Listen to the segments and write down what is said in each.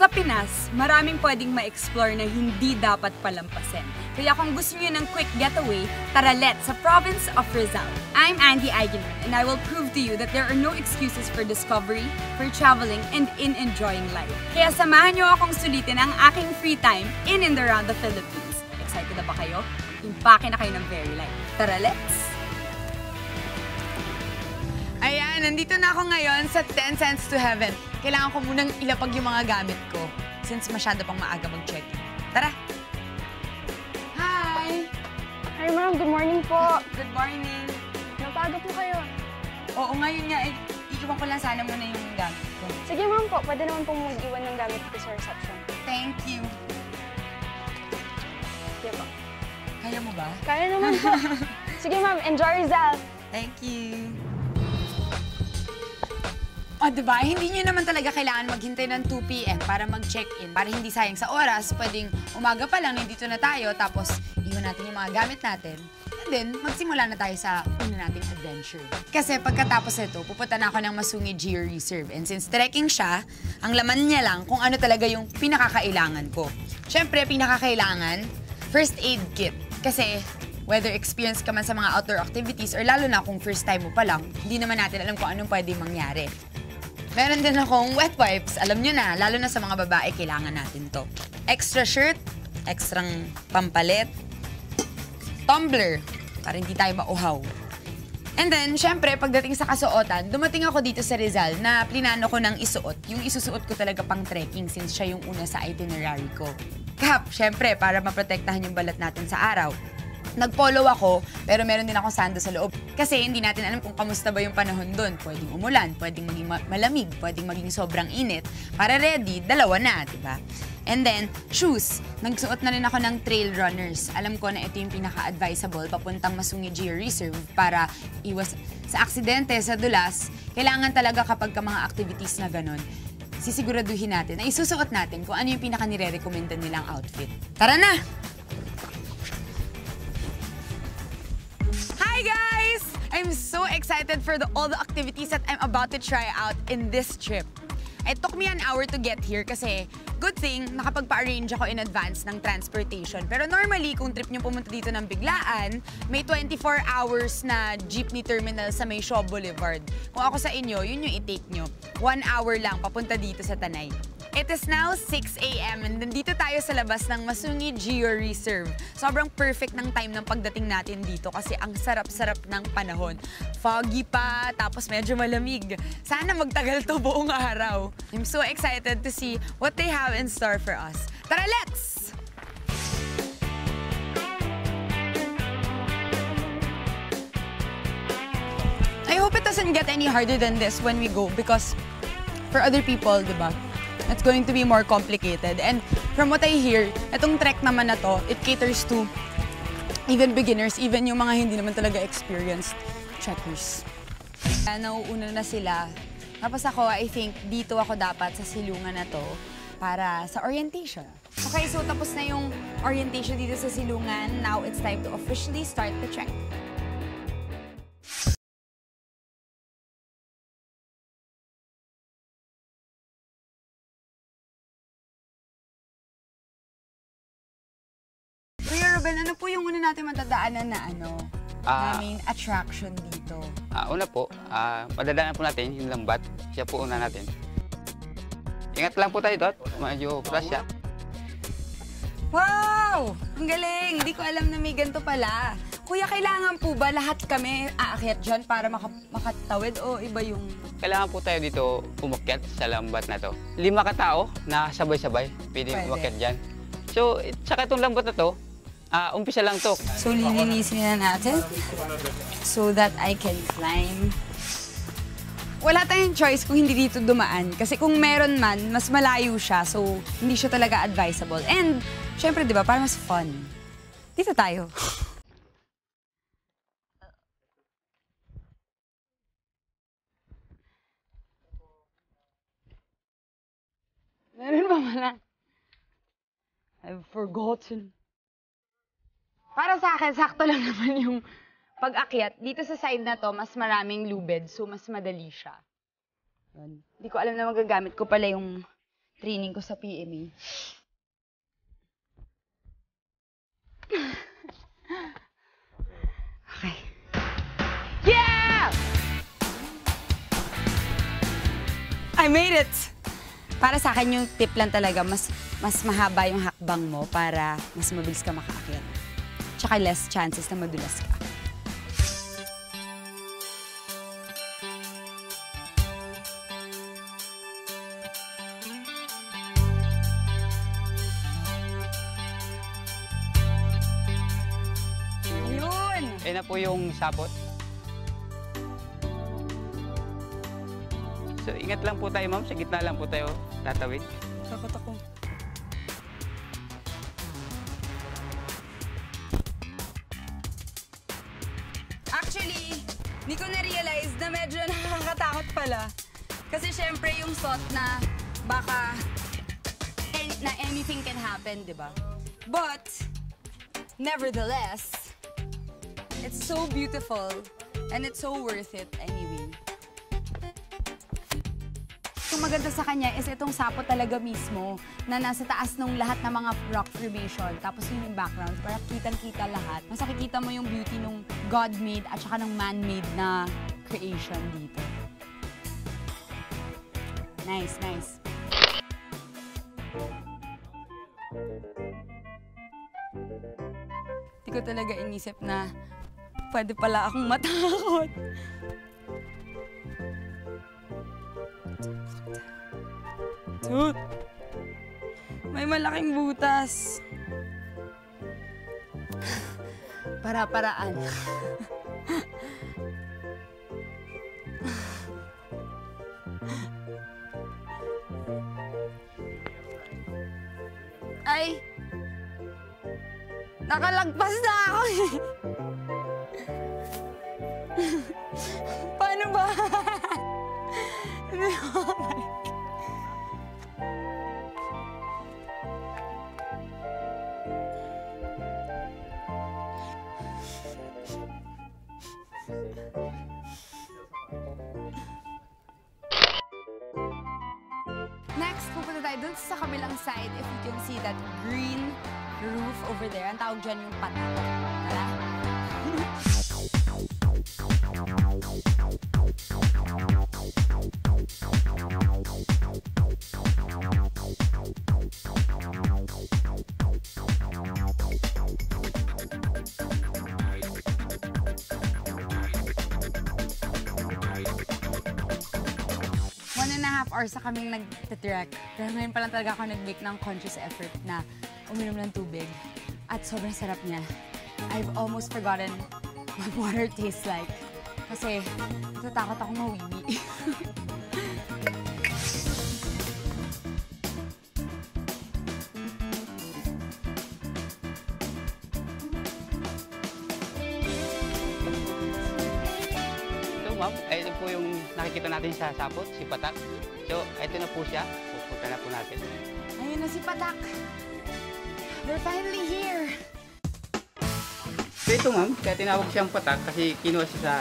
Sa Pinas, maraming pwedeng ma-explore na hindi dapat palampasin. Kaya kung gusto niyo ng quick getaway, tara let's sa province of Rizal. I'm Andy Eigenman and I will prove to you that there are no excuses for discovery, for traveling, and in enjoying life. Kaya samahan niyo akong sulitin ang aking free time in and around the Philippines. Excited na ba kayo? Impake na kayo ng very life. Tara let's! Ayan, nandito na ako ngayon sa 10 Cents to Heaven. Kailangan ko munang ilapag yung mga gamit ko since masyado pang maaga mag-check-in. Tara! Hi! Hi ma'am, good morning po. Good morning! Napaga po kayo. Oo, ngayon nga, iiwan ko lang sana muna yung gamit ko. Sige ma'am po, pwede naman pong mag-iwan ng gamit ko sa reception. Thank you! Sige po. Kaya mo ba? Kaya naman po. Sige ma'am, enjoy Rizal! Thank you! O, diba? Hindi nyo naman talaga kailangan maghintay ng 2 p.m. para mag-check-in. Para hindi sayang sa oras, pwedeng umaga pa lang, nandito na tayo, tapos iwan natin yung mga gamit natin. And then, magsimula na tayo sa una nating adventure. Kasi pagkatapos nito, pupunta na ako ng Masungi Geo Reserve. And since trekking siya, ang laman niya lang kung ano talaga yung pinakakailangan ko. Siyempre, pinakakailangan, first aid kit. Kasi whether experienced ka man sa mga outdoor activities or lalo na kung first time mo pa lang, hindi naman natin alam kung anong pwede mangyari. Meron din akong wet wipes. Alam nyo na, lalo na sa mga babae, kailangan natin to. Extra shirt, extrang pampalit, tumbler, para hindi tayo mauhaw. And then, syempre, pagdating sa kasuotan, dumating ako dito sa Rizal na plinano ko ng isuot. Yung isusuot ko talaga pang trekking since siya yung una sa itinerary ko. Cap, syempre, para maprotektahan yung balat natin sa araw. Nag-polo ako, pero meron din akong sando sa loob. Kasi hindi natin alam kung kamusta ba yung panahon doon. Pwedeng umulan, pwedeng maging malamig, pwedeng maging sobrang init. Para ready, dalawa na, diba? And then, shoes. Nagsuot na rin ako ng trail runners. Alam ko na ito yung pinaka-advisable papuntang Masungi Geo Reserve para iwas sa aksidente, sa dulas. Kailangan talaga kapag ka mga activities na ganun, sisiguraduhin natin na isusuot natin kung ano yung pinaka-nire-recommenda nilang outfit. Tara na! Hi guys! I'm so excited for all the activities that I'm about to try out in this trip. It took me an hour to get here kasi good thing nakapagpa-arrange ako in advance ng transportation. Pero normally, kung trip nyo pumunta dito ng biglaan, may 24 hours na jeepney terminal sa May Shaw Boulevard. Kung ako sa inyo, yun yung i-take nyo. 1 hour lang papunta dito sa Tanay. It is now 6 a.m. and nandito tayo sa labas ng Masungi Geo Reserve. Sobrang perfect ng time ng pagdating natin dito kasi ang sarap-sarap ng panahon. Foggy pa, tapos medyo malamig. Sana magtagal to buong araw. I'm so excited to see what they have in store for us. Tara, let's! I hope it doesn't get any harder than this when we go because for other people, diba? It's going to be more complicated. And from what I hear, itong trek naman na to, it caters to even beginners, even yung mga hindi naman talaga experienced trekkers. Nauuna na sila. Tapos ako, I think, dito ako dapat sa silungan na to para sa orientation. Okay, so tapos na yung orientation dito sa silungan. Now it's time to officially start the trek. Kuya Robel, ano po yung una natin matadaanan na main attraction dito? Una po, madadaanan po natin yung lambat. Siya po una natin. Ingat lang po tayo doon. Medyo fresh siya. Wow! Ang galing! Hindi ko alam na may ganito pala. Kuya, kailangan po ba lahat kami aakyat dyan para makatawid o iba yung... Kailangan po tayo dito umakyat sa lambat na to. 5 katao na sabay-sabay. Pwede umakyat dyan. So, saka itong lambat na to, umpisa lang to. So, lilinisin na natin so that I can climb. Wala tayong choice kung hindi dito dumaan. Kasi kung meron man, mas malayo siya. So, hindi siya talaga advisable. And, syempre, di ba, para mas fun. Dito tayo. Meron ba wala? I've forgotten. Para sa akin, sakto lang naman yung pag-akyat. Dito sa side na to, mas maraming lubid, so mas madali siya. Yun. Hindi ko alam na magagamit ko pala yung training ko sa PMA. Okay. Yeah! I made it! Para sa akin yung tip lang talaga, mas mahaba yung hakbang mo para mas mabilis ka makaakyat. Tsaka less chances na madulas ka. Yun! Ayun na po yung sapot. So, ingat lang po tayo, ma'am. Sa gitna lang po tayo tatawid. Takot ako. Actually, hindi ko na-realize na medyo nakakatakot pala. Kasi syempre yung thought na baka na anything can happen, di ba? But, nevertheless, it's so beautiful and it's so worth it anyway. Yung maganda sa kanya is itong sapot talaga mismo na nasa taas ng lahat ng mga rock formation. Tapos yun yung background para kitang-kita lahat. Mas nakikita mo yung beauty ng God-made at saka ng man-made na creation dito. Nice, nice. Hindi ko talaga inisip na pwede pala akong matakot. Tut! May malaking butas. Para-paraan. Ay! Nakalagpas na ako eh! Paano ba? Hindi ako makabalik. Next, pupunta tayo dun sa kabilang side if you can see that green roof over there. Ang tawag dyan yung patak. Tara? Hours na kaming nag-trek. Pero ngayon pa lang talaga ako nag-make ng conscious effort na uminom ng tubig. At sobrang sarap niya. I've almost forgotten what water tastes like. Kasi natatakot akong mawiwi. So, ma'am, ayun po yung nakikita natin sa sapot, si Patak. So, ito na po siya. Pupunta na po natin. Ayun na si Patak. They're finally here. So, ito ma'am, kaya tinawag siyang Patak kasi kinuha siya sa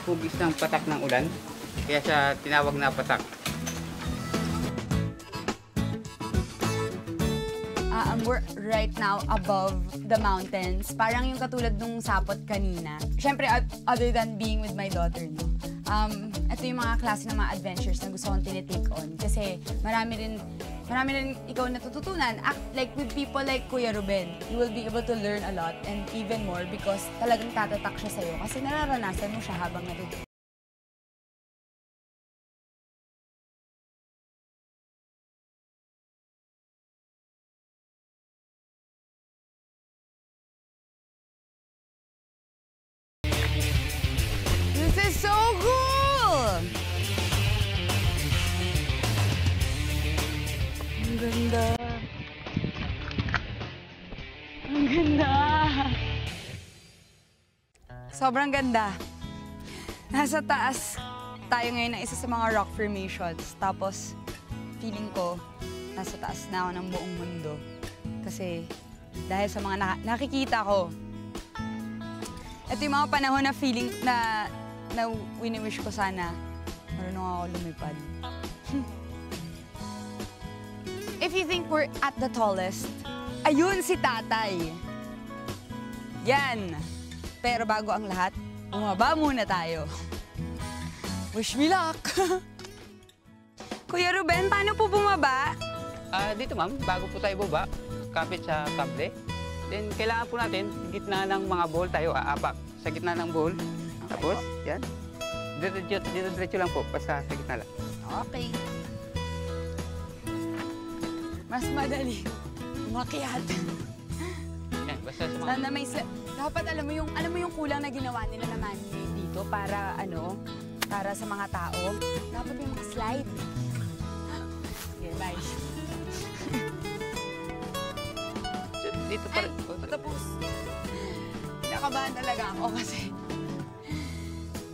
hugis ng patak ng ulan. Kaya siya tinawag na Patak. We're right now above the mountains. Parang yung katulad nung sapot kanina. Siyempre, other than being with my daughter, no? Ito yung mga klase ng mga adventures na gusto kong tinitake on. Kasi marami rin ikaw natututunan. Like with people like Kuya Ruben, you will be able to learn a lot and even more because talagang tatatak siya sa'yo. Kasi nararanasan mo siya habang natutunan. This is so cool! Ang ganda. Ang ganda. Sobrang ganda. Nasa taas tayo ngayon ng isa sa mga rock formations. Tapos, feeling ko, nasa taas na ako ng buong mundo. Kasi, dahil sa mga nakikita ko, ito yung mga panahon na feeling na wini-wish ko sana marunong ako lumipad. if you think we're at the tallest, ayun si tatay. Yan. Pero bago ang lahat, bumaba muna tayo. Wish me luck! Kuya Ruben, paano po bumaba? Dito ma'am, bago po tayo baba, kapit sa kable. Then kailangan po natin, gitna ng mga bowl tayo aapak. Sa gitna ng bowl. Tapos, yan. Diretso lang po, basta sa gitna lang. Okay. Mas madali. Umakyat. Yan, basta sa mga... Sana may dapat alam mo yung kulang na ginawa nila na man-made dito para para sa mga tao. Dapat may mga slide. Okay, bye. Dito pa rin. Tapos, kinakabahan talaga ako kasi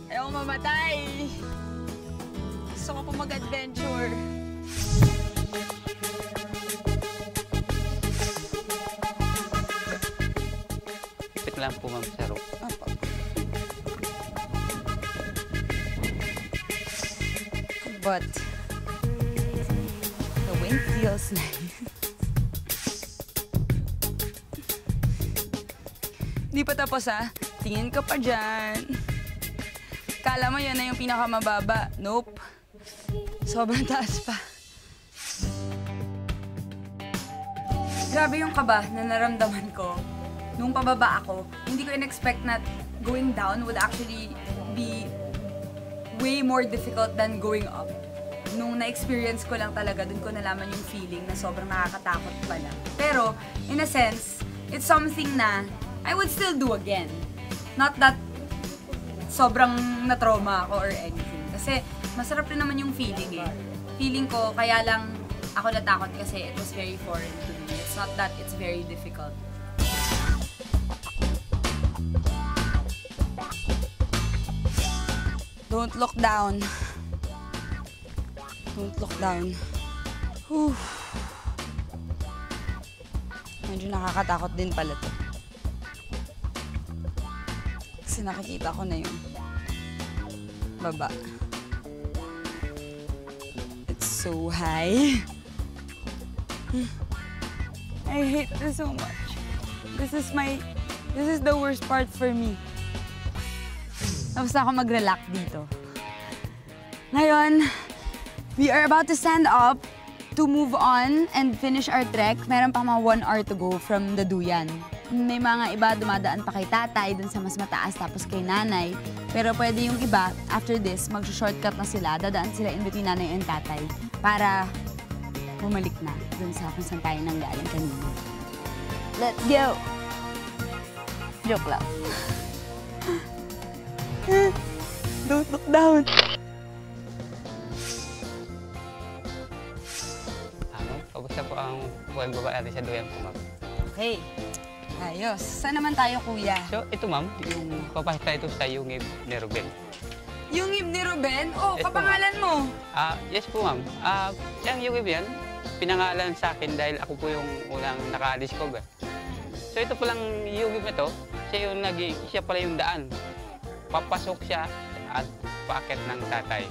ayaw ko mamatay. Gusto ko po mag-adventure. Ipit lang po ma'am sa rope. But the wind feels nice. Di pa tapos tingin ka pa dyan. Kala mo yan na yung pinakamababa. Nope. Sobrang taas pa. Grabe yung kaba na naramdaman ko nung pababa ako. Hindi ko in-expect na going down would actually be way more difficult than going up. Nung na-experience ko lang talaga, dun ko nalaman yung feeling na sobrang nakakatakot pala. Pero, in a sense, it's something na I would still do again. Not that sobrang na-trauma ako or anything. Kasi masarap rin naman yung feeling eh. Feeling ko, kaya lang ako natakot kasi it was very foreign to me. It's not that it's very difficult. Don't look down. Don't look down. Whew. Medyo nakakatakot din pala to. Kasi nakikita ko na yung baba. It's so high. I hate this so much. This is the worst part for me. Tapos na ako mag-relax dito. Ngayon, we are about to stand up to move on and finish our trek. Meron pa mga 1 hour to go from the Duyan. May mga iba dumadaan pa kay tatay dun sa mas mataas tapos kay nanay. Pero pwede yung iba, after this, mag-shortcut na sila. Dadaan sila in between nanay and tatay para bumalik na dun sa kung saan tayo nanggaling kanina. Let's go! Joke lang. Don't look down. Kamusta po ang buhay baba natin sa Duyan po ma'am? Okay. Ayos. Saan naman tayo, kuya? So ito ma'am, yung papasok tayo sa Yungib ni Ruben. Yungib ni Ruben? Oh, Yes, kapangalan mo? Yes po ma'am. Yung Yungib yan, pinangalan sa akin dahil ako po yung unang naka-discover. So ito po lang Yungib na to, siya pala yung daan. Papasok siya at paakyat ng tatay.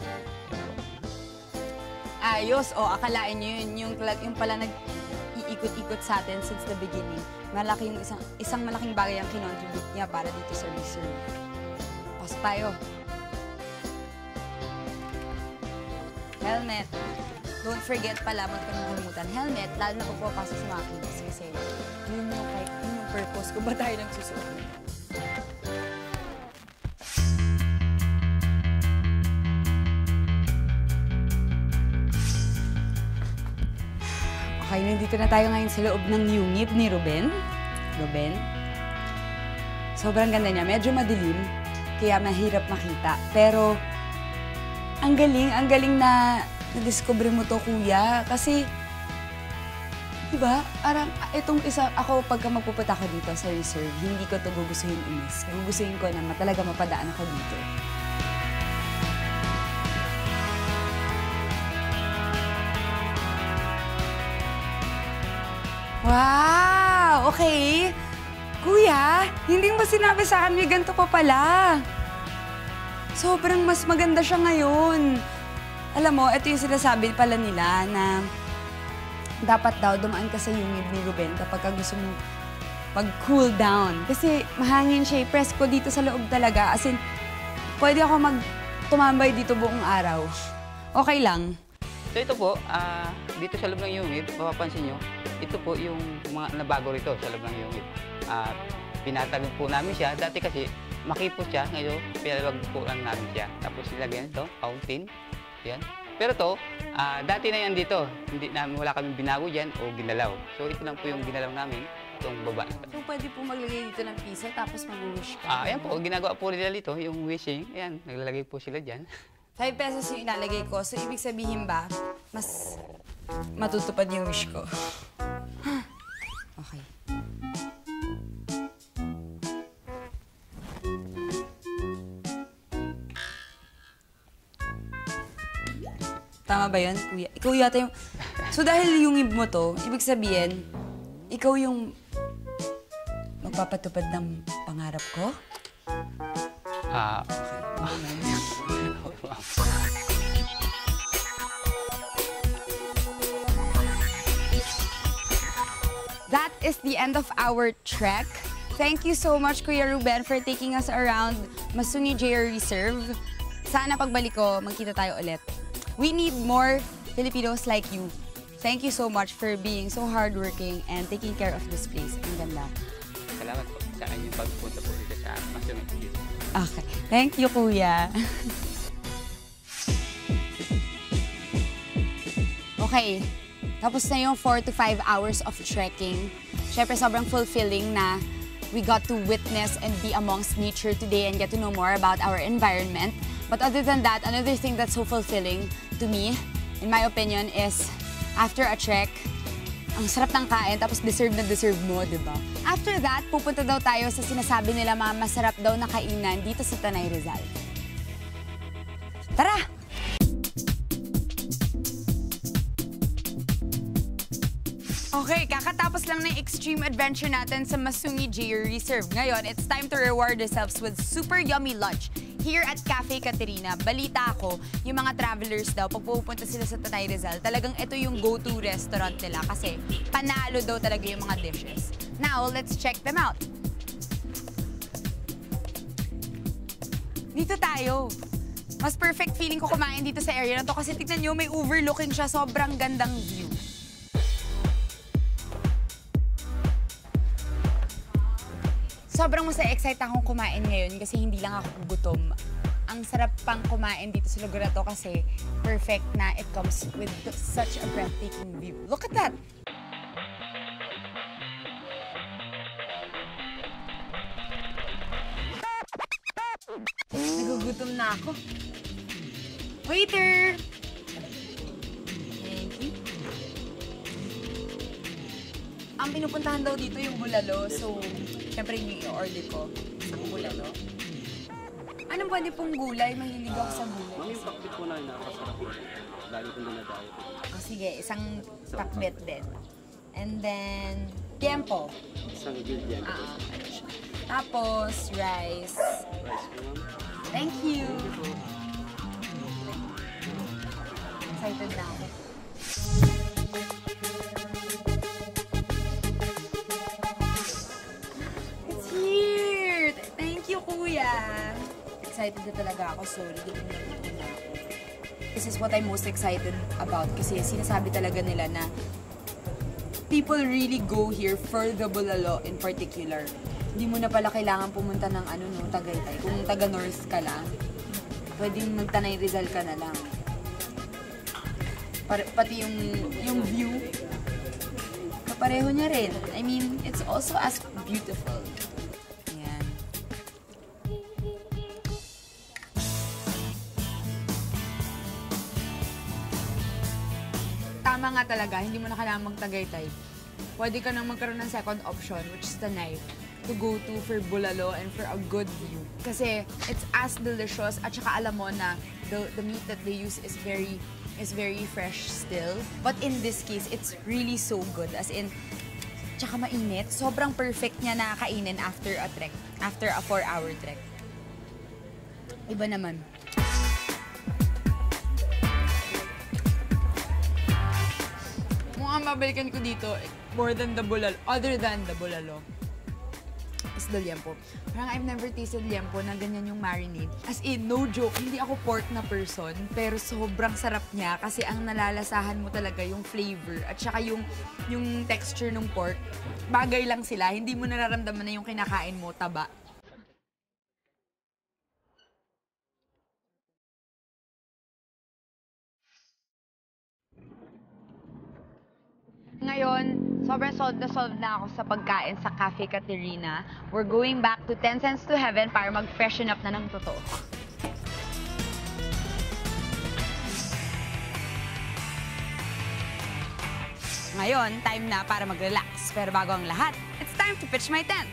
Ayos. O, akalain nyo yun. Yung pala nag-iikot-ikot sa atin since the beginning. Malaki yung isang malaking bagay ang kinontribute niya para dito sa reserve. Pasok tayo. Helmet. Don't forget pala, magkalimutan. Helmet, lalo na pag papasok sa mga kids. Kasi yun yung purpose kung ba tayo nagsusuot. Okay, nandito na tayo ngayon sa loob ng Yungib ni Ruben. Sobrang ganda niya. Medyo madilim, kaya mahirap makita. Pero, ang galing na na-discover mo to, kuya. Kasi, diba, parang itong isa, ako pagka magpupunta ako dito sa reserve, hindi ko to gugustuhin inis. Gugustuhin ko na talaga mapadaan ako dito. Wow! Okay. Kuya, hindi mo sinabi sa akin may ganito pa pala. Sobrang mas maganda siya ngayon. Alam mo, ito yung sinasabi pala nila na dapat daw dumaan ka sa yungib ni Ruben kapag ka gusto mong pag-cool down. Kasi mahangin siya, press ko dito sa loob talaga. As in, pwede ako tumambay dito buong araw. Okay lang. So ito po, dito sa loob ng unit, mapapansin nyo, ito po yung mga nabago rito sa loob ng unit. Pinatagal po namin siya. Dati kasi makipot siya, ngayon pinalawag po lang namin siya. Tapos nilagyan ito, fountain. Yan. Pero to, dati na yan dito. Wala kaming binago dyan o ginalaw. So ito lang po yung ginalaw namin, itong baba. So pwede po maglagay dito ng piso tapos mag-wish ka. Ayan po, ginagawa po nila dito, yung wishing. Ayan, naglalagay po sila dyan. 5 pesos yung ilalagay ko. So, ibig sabihin ba, mas matutupad yung wish ko. Okay. Tama ba yun, kuya? Ikaw yata yung... So, dahil yung mo to, ibig sabihin, ikaw yung magpapatupad ng pangarap ko? That is the end of our trek. Thank you so much, Kuya Ruben, for taking us around Masungi JR Reserve. Sana pagbalik ko, magkita tayo ulit. We need more Filipinos like you. Thank you so much for being so hardworking and taking care of this place. Ang ganda. Salamat po sa inyong pagpunta po dito sa Masungi. Okay. Thank you, Kuya. Okay. Tapos na yung 4 to 5 hours of trekking. Siyempre, sobrang fulfilling na we got to witness and be amongst nature today and get to know more about our environment. But other than that, another thing that's so fulfilling to me, in my opinion, is after a trek, ang sarap ng kain, tapos deserve na deserve mo, di ba? After that, pupunta daw tayo sa sinasabi nila mga masarap daw na kainan dito sa Tanay Rizal. Tara! Okay, kakatapos lang ng extreme adventure natin sa Masungi JR Reserve. Ngayon, it's time to reward ourselves with super yummy lunch here at Cafe Caterina. Balita ako, yung mga travelers daw, pag pupunta sila sa Tanay Rizal, talagang ito yung go-to restaurant nila kasi panalo daw talaga yung mga dishes. Now, let's check them out. Dito tayo. Mas perfect feeling ko kumain dito sa area na to kasi tignan nyo, may overlooking siya. Sobrang gandang view. Sobrang excited akong kumain ngayon kasi hindi lang ako gutom. Ang sarap pang kumain dito sa lugar na to kasi perfect na it comes with such a breathtaking view. Look at that! Nagugutom na ako. Waiter! Thank you. Ang pinupuntahan daw dito yung bulalo, so siyempre yung i-order ko, isang bulalo. Anong pwede pong gulay? Mahilig ako sa gulay. Yung pakbit po na yun, nakakasarap po. Lagi kong dinadayo po. Oh, sige, isang pakbet din. And then, tiempo. Isang grilled yan. Ano siya. Tapos, rice. Rice po, ma'am. Thank you. Excited na ako. It's here! Thank you, Kuya. Excited na talaga ako. Sorry, hindi na ako. This is what I'm most excited about kasi sinasabi talaga nila na people really go here for the bulalo in particular. Hindi mo na pala kailangan pumunta ng Tagaytay. Kung taga-north ka lang, pwedeng magtanay Rizal ka na lang. Pati yung view, kapareho niya rin. I mean, it's also as beautiful. Ayan. Tama nga talaga, hindi mo na kailangan mag-Tagaytay. Pwede ka nang magkaroon ng second option, which is Tanay, to go to for bulalo and for a good view. Kasi it's as delicious at saka alam mo na the meat that they use is very fresh still. But in this case, it's really so good. As in, tsaka mainit. Sobrang perfect niya na kainin after a trek. After a 4-hour trek. Iba naman. ang babalikan ko dito, more than the bulalo, other than the bulalo, is the liempo. Parang I've never tasted liempo na ganyan yung marinade. As in, no joke, hindi ako pork na person, pero sobrang sarap niya kasi ang nalalasahan mo talaga yung flavor at saka yung texture ng pork. Bagay lang sila, hindi mo nararamdaman na yung kinakain mo, taba. Ngayon, sobrang solve na ako sa pagkain sa Cafe Caterina. We're going back to 10 Cents to Heaven para mag-freshen up na ng totoo. Ngayon, time na para mag-relax. Pero bago ang lahat, it's time to pitch my tent!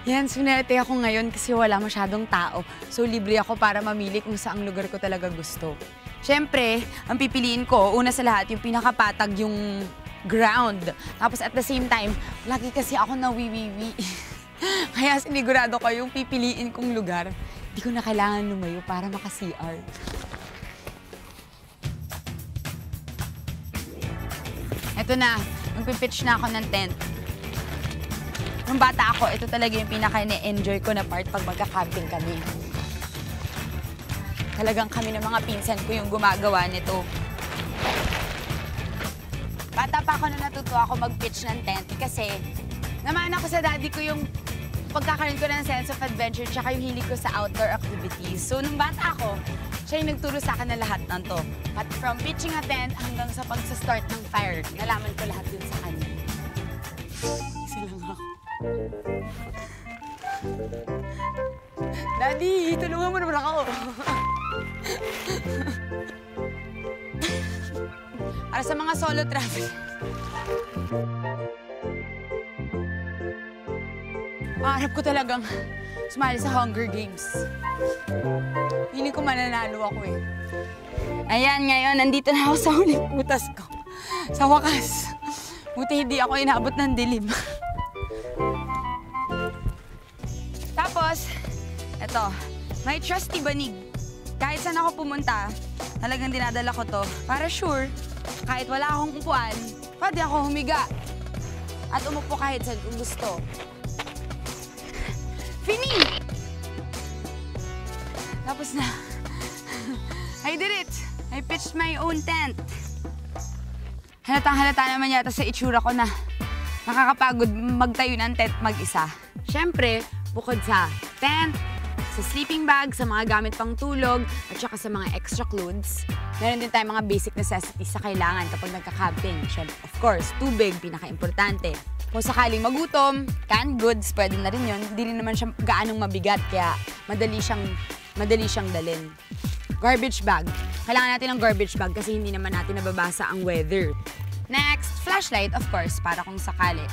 Yan, swinerte ako ngayon kasi wala masyadong tao. So, libre ako para mamili kung saang lugar ko talaga gusto. Siyempre, ang pipiliin ko, una sa lahat, yung pinakapatag, yung ground. Tapos at the same time, lagi kasi ako nawiwiwi. Kaya sinigurado ko yung pipiliin kong lugar, hindi ko na kailangan lumayo para maka-CR. Eto na, magpipitch na ako ng tent. Nung bata ako, ito talaga yung pinaka-enjoy ko na part pag magka-camping kami. Talagang kami ng mga pinsan ko yung gumagawa nito. Bata pa ako na natuto ako mag-pitch ng tent kasi naman ako sa daddy ko yung pagkakaroon ko ng sense of adventure tsaka yung hilig ko sa outdoor activities. So, nung bata ako, siya yung nagturo sa akin na lahat ng to. At from pitching a tent hanggang sa pagsa-start ng fire, nalaman ko lahat yun sa kanya. Isa lang ako. Daddy, tulungan mo naman ako. Para sa mga solo travel. Pangarap ko talagang sumali sa Hunger Games. Hindi ko mananalo ako eh. Ayan, ngayon, nandito na ako sa huling butas ko. Sa wakas. Buti hindi ako inabot ng dilim. Tapos, eto, may trusty banig. Kahit saan ako pumunta, talagang dinadala ko to. Para sure, kahit wala akong upuan, pwede ako humiga. At umupo kahit saan kung gusto. Fini! Tapos na. I did it! I pitched my own tent. Halatang-halata naman yata sa itsura ko na nakakapagod magtayo ng tent mag-isa. Siyempre, bukod sa tent, sa sleeping bag, sa mga gamit pang tulog, at saka sa mga extra clothes, meron din tayong mga basic necessities sa kailangan kapag nagka-camping. Siyempre, of course, tubig, pinaka-importante. Kung sakaling magutom, canned goods, pwede na rin yun. Hindi rin naman siya gaanong mabigat, kaya madali siyang dalhin. Garbage bag. Kailangan natin ng garbage bag kasi hindi naman natin nababasa ang weather. Next, flashlight, of course, para kung sakali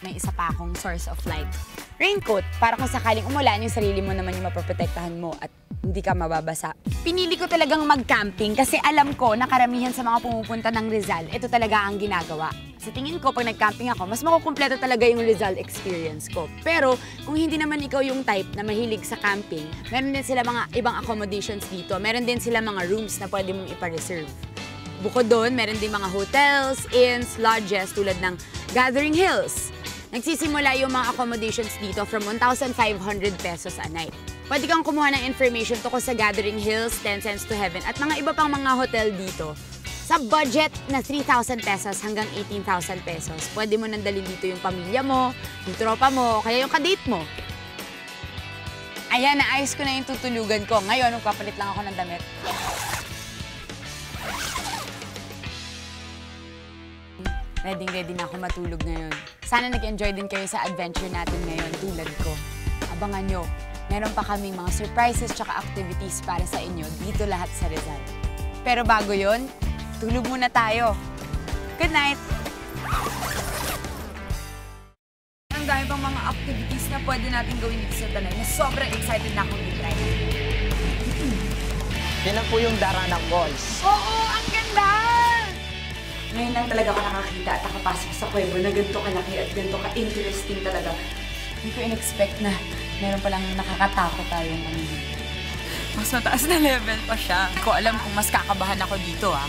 may isa pa akong source of light. Raincoat, para kung sakaling umulan, yung sarili mo naman yung mapoprotektahan mo at hindi ka mababasa. Pinili ko talagang mag-camping kasi alam ko na karamihan sa mga pumupunta ng Rizal, ito talaga ang ginagawa. Sa tingin ko, pag nag-camping ako, mas makukumpleto talaga yung Rizal experience ko. Pero kung hindi naman ikaw yung type na mahilig sa camping, meron din sila mga ibang accommodations dito. Meron din sila mga rooms na pwede mong ipa-reserve. Bukod doon, meron din mga hotels, inns, lodges tulad ng Gathering Hills. Nagsisimula yung mga accommodations dito from 1,500 pesos a night. Pwede kang kumuha ng information tungkol sa Gathering Hills, 10 Cents to Heaven, at mga iba pang mga hotel dito. Sa budget na 3,000 pesos hanggang 18,000 pesos, pwede mo nandalhin dito yung pamilya mo, yung tropa mo, kaya yung kadate mo. Ayan, naayos ko na yung tutulugan ko. Ngayon, magpapalit lang ako ng damit. Ready na ako matulog ngayon. Sana nag-enjoy din kayo sa adventure natin ngayon tulad ko. Abangan nyo, meron pa kaming mga surprises tsaka activities para sa inyo dito lahat sa Rizal. Pero bago yon, tulog muna tayo. Good night! Ang dami pang mga activities na pwede natin gawin dito sa Tanay na sobrang excited na akong i-try. Yan lang po yung Daranac Falls. Oo! Ang ganda! Ngayon lang talaga ako nakakita at nakapasok sa kuwebo na ganito kalaki at ganito ka-interesting talaga. Hindi ko in-expect na meron palang nakakatakot tayong ano. Mas mataas na level pa siya. Hindi ko alam kung mas kakabahan ako dito, ah.